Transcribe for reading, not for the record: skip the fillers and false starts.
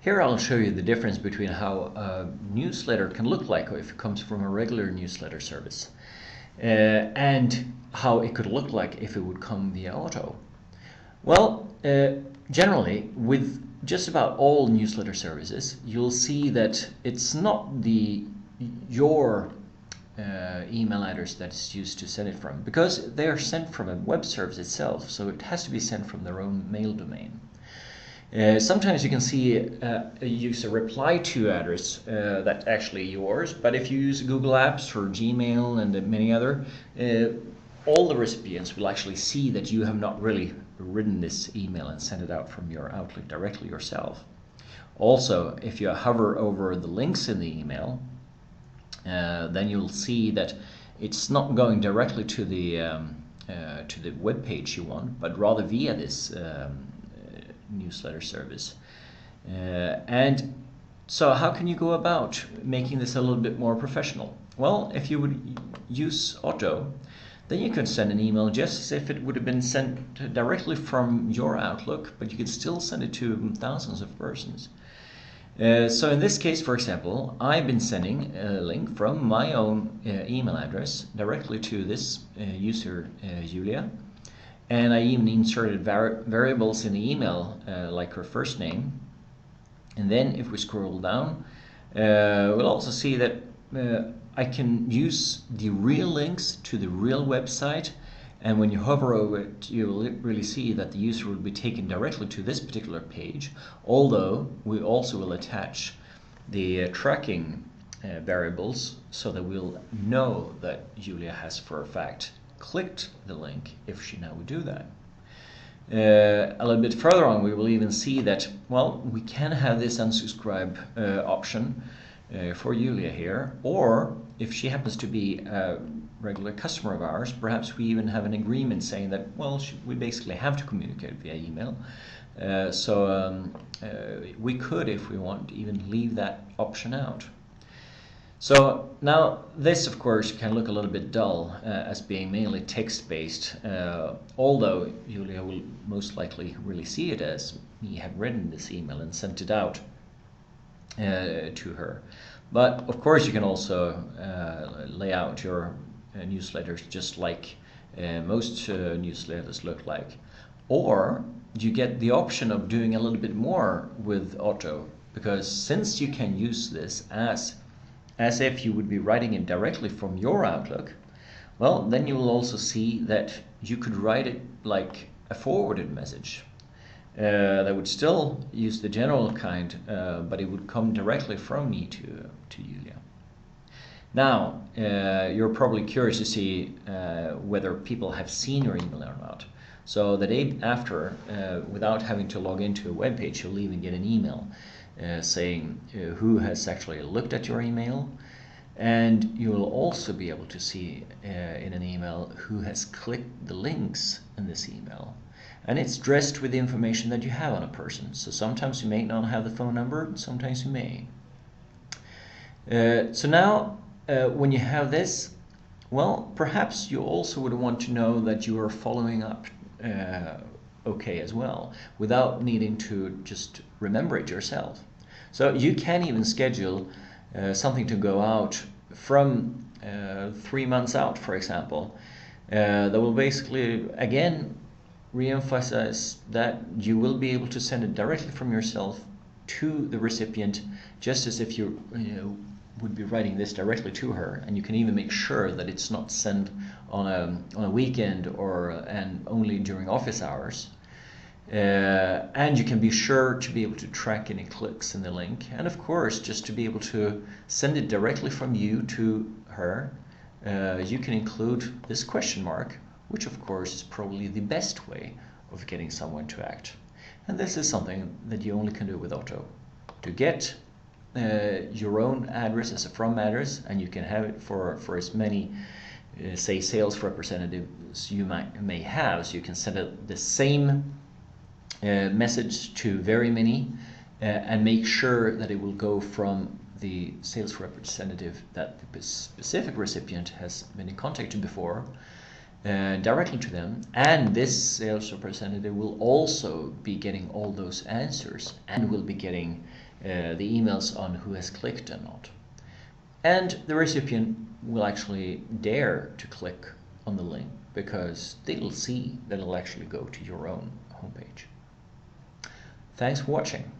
Here I'll show you the difference between how a newsletter can look like if it comes from a regular newsletter service and how it could look like if it would come via Otto. Well, generally with just about all newsletter services, you'll see that it's not your email address that is used to send it from, because they are sent from a web service itself, so it has to be sent from their own mail domain. Sometimes you can see a user reply to address that's actually yours, but if you use Google Apps or Gmail and many other, all the recipients will actually see that you have not really written this email and sent it out from your Outlook directly yourself. Also, if you hover over the links in the email, then you'll see that it's not going directly to the web page you want, but rather via this newsletter service. And so how can you go about making this a little bit more professional? Well, if you would use Otto, then you could send an email just as if it would have been sent directly from your Outlook, but you could still send it to thousands of persons. So in this case, for example, I've been sending a link from my own email address directly to this user, Julia. And I even inserted variables in the email, like her first name. And then if we scroll down, we'll also see that I can use the real links to the real website. And when you hover over it, you'll really see that the user will be taken directly to this particular page, although we also will attach the tracking variables so that we'll know that Julia has for a fact clicked the link if she now would do that. A little bit further on, we will even see that, well, we can have this unsubscribe option for Julia here, or if she happens to be a regular customer of ours, perhaps we even have an agreement saying that, well, we basically have to communicate via email. We could, if we want, even leave that option out. So now this, of course, can look a little bit dull as being mainly text-based, although Julia will most likely really see it as me have written this email and sent it out to her. But of course you can also lay out your newsletters just like most newsletters look like. Or you get the option of doing a little bit more with Otto, because since you can use this as if you would be writing it directly from your Outlook, well, then you will also see that you could write it like a forwarded message. That would still use the general kind, but it would come directly from me to Julia. Now, you're probably curious to see whether people have seen your email or not. So the day after, without having to log into a web page, you'll even get an email saying who has actually looked at your email, and you will also be able to see in an email who has clicked the links in this email. And it's dressed with the information that you have on a person. So sometimes you may not have the phone number, sometimes you may. So now when you have this, well, perhaps you also would want to know that you are following up okay as well, without needing to just remember it yourself. So you can even schedule something to go out from 3 months out, for example, that will basically again re-emphasize that you will be able to send it directly from yourself to the recipient, just as if you would be writing this directly to her. And you can even make sure that it's not sent on a weekend and only during office hours. And you can be sure to be able to track any clicks in the link, and of course just to be able to send it directly from you to her. You can include this question mark, which of course is probably the best way of getting someone to act. And this is something that you only can do with Otto. To get your own address as a from address, and you can have it for as many say sales representatives you may have, so you can send it the same message to very many and make sure that it will go from the sales representative that the specific recipient has been in contact with before directly to them, and this sales representative will also be getting all those answers and will be getting the emails on who has clicked and not. And the recipient will actually dare to click on the link because they'll see that it'll actually go to your own homepage. Thanks for watching.